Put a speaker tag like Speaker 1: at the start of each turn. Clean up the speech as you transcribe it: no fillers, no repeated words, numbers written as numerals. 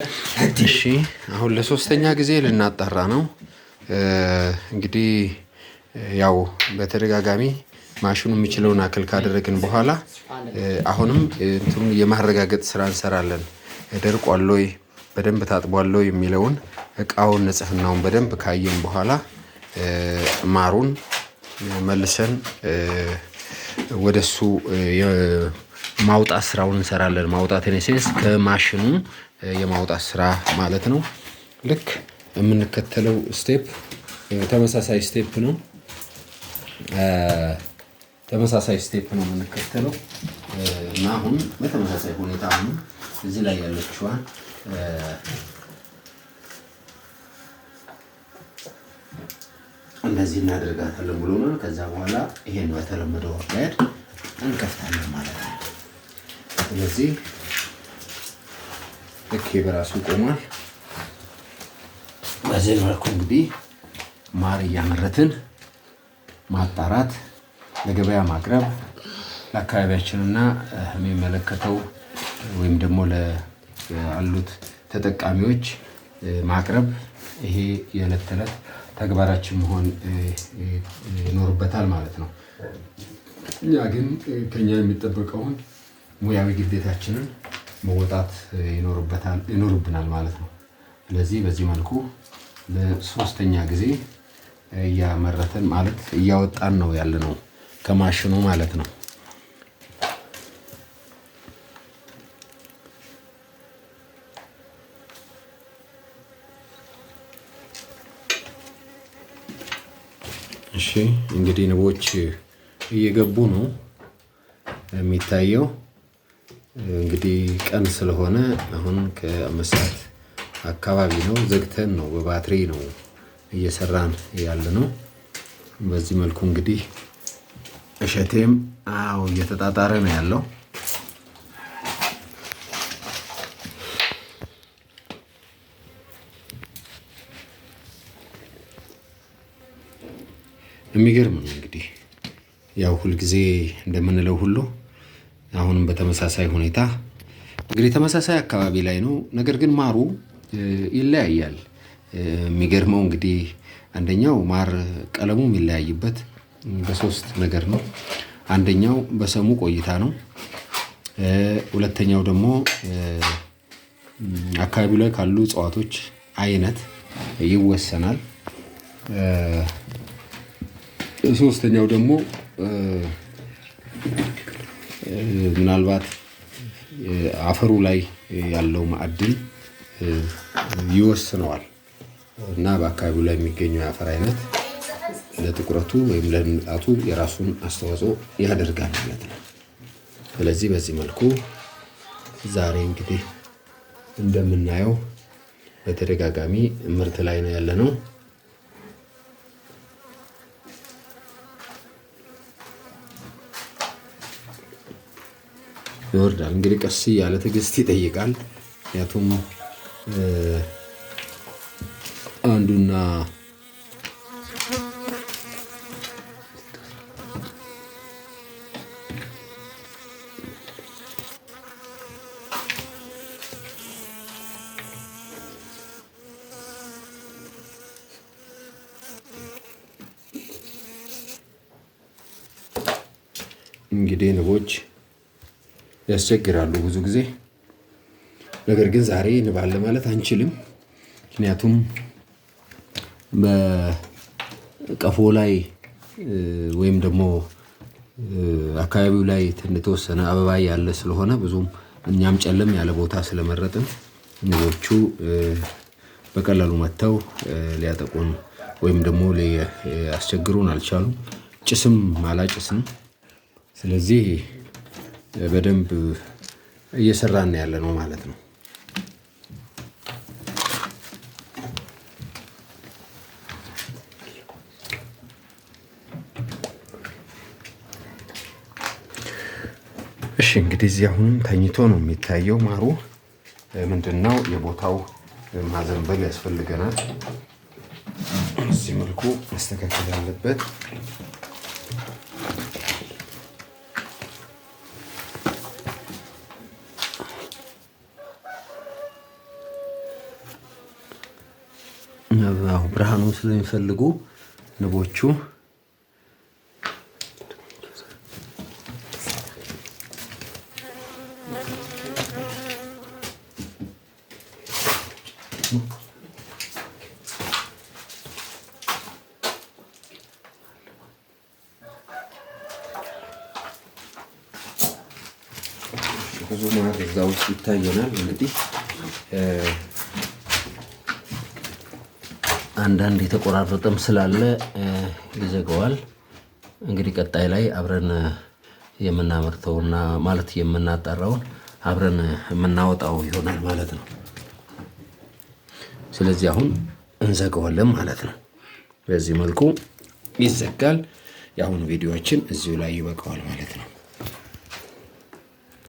Speaker 1: እሺ አሁን ለሶስተኛ ጊዜ ልናጣራ ነው። እንግዲህ ያው በተደጋጋሚ ማሽኑ የሚችለውን አክል ካደረግን በኋላ አሁንም እንትኑን የማረጋገጥ ስራ እንሰራለን። ደርቋል ወይ በደንብ ታጥቧል ወይ የሚለውን እቃውን ንጽህናውን በደንብ ካየን በኋላ ማሩን መልሰን ወደሱ የማውጣት ስራውን እንሰራለን። ማውጣት ኢንሴንስ ከማሽኑ የማውጣት ስራ ማለት ነው። ልክ የምንከተለው ስቴፕ ተመሳሳይ ስቴፕ ነው። ተመሳሳይ ስቴፕ ነው የምንከተለው እና አሁን በተመሳሳይ ሁኔታ አሁን እዚህ ላይ ያለችዋን እንደዚህ እናደርጋታለን ብሎ ነው። ከዛ በኋላ ይሄን በተለመደው አካሄድ እንከፍታለን ማለት ነው። ስለዚህ ልክ በራሱ ቆሟል። በዚህ መልኩ እንግዲህ ማር እያመረትን ማጣራት፣ ለገበያ ማቅረብ፣ ለአካባቢያችንና የሚመለከተው ወይም ደግሞ ላሉት ተጠቃሚዎች ማቅረብ ይሄ የዕለት ተዕለት ተግባራችን መሆን ይኖርበታል ማለት ነው። እኛ ግን ከኛ የሚጠበቀውን ሙያዊ ግዴታችንን መወጣት ይኖርብናል ማለት ነው። ስለዚህ በዚህ መልኩ ለሶስተኛ ጊዜ እያመረትን ማለት እያወጣን ነው ያለነው ከማሽኑ ማለት ነው። እሺ እንግዲህ ንቦች እየገቡ ነው የሚታየው። እንግዲህ ቀን ስለሆነ አሁን ከአምስት ሰዓት አካባቢ ነው። ዘግተን ነው በባትሪ ነው እየሰራን ያለነው። በዚህ መልኩ እንግዲህ እሸቴም እየተጣጣረ ነው ያለው። የሚገርም ነው እንግዲህ ያው ሁልጊዜ እንደምንለው ሁሉ አሁንም በተመሳሳይ ሁኔታ እንግዲህ ተመሳሳይ አካባቢ ላይ ነው። ነገር ግን ማሩ ይለያያል። የሚገርመው እንግዲህ አንደኛው ማር ቀለሙ የሚለያይበት በሶስት ነገር ነው። አንደኛው በሰሙ ቆይታ ነው። ሁለተኛው ደግሞ አካባቢው ላይ ካሉ እጽዋቶች አይነት ይወሰናል። ሶስተኛው ደግሞ ምናልባት አፈሩ ላይ ያለው ማዕድን ይወስነዋል እና በአካባቢው ላይ የሚገኘው የአፈር አይነት ለጥቁረቱ ወይም ለንጣቱ የራሱን አስተዋጽኦ ያደርጋል ማለት ነው። ስለዚህ በዚህ መልኩ ዛሬ እንግዲህ እንደምናየው በተደጋጋሚ ምርት ላይ ነው ያለነው። ይወርዳል እንግዲህ ቀስ እያለ ትዕግስት ይጠይቃል። ምክንያቱም አንዱና እንግዲህ ንቦች ያስቸግራሉ ብዙ ጊዜ። ነገር ግን ዛሬ ንብ አለ ማለት አንችልም። ምክንያቱም በቀፎ ላይ ወይም ደግሞ አካባቢው ላይ የተወሰነ አበባ ያለ ስለሆነ ብዙም እኛም ጨለም ያለ ቦታ ስለመረጥን ንቦቹ በቀላሉ መጥተው ሊያጠቁን ወይም ደግሞ ሊያስቸግሩን አልቻሉም። ጭስም አላጭስም። ስለዚህ በደንብ እየሰራን ያለነው ማለት ነው። እሺ እንግዲህ እዚህ አሁንም ተኝቶ ነው የሚታየው ማሩ። ምንድነው የቦታው ማዘንበል ያስፈልገናል። እዚህ መልኩ መስተካከል አለበት። ብርሃኑን ስለሚፈልጉ ንቦቹ ብዙ ማር እዛ ውስጥ ይታየናል። እንግዲህ አንዳንድ የተቆራረጠም ስላለ ይዘጋዋል። እንግዲህ ቀጣይ ላይ አብረን የምናመርተውና ማለት የምናጣራውን አብረን የምናወጣው ይሆናል ማለት ነው። ስለዚህ አሁን እንዘጋዋለን ማለት ነው። በዚህ መልኩ ይዘጋል። የአሁኑ ቪዲዮአችን እዚሁ ላይ ይበቃዋል ማለት ነው።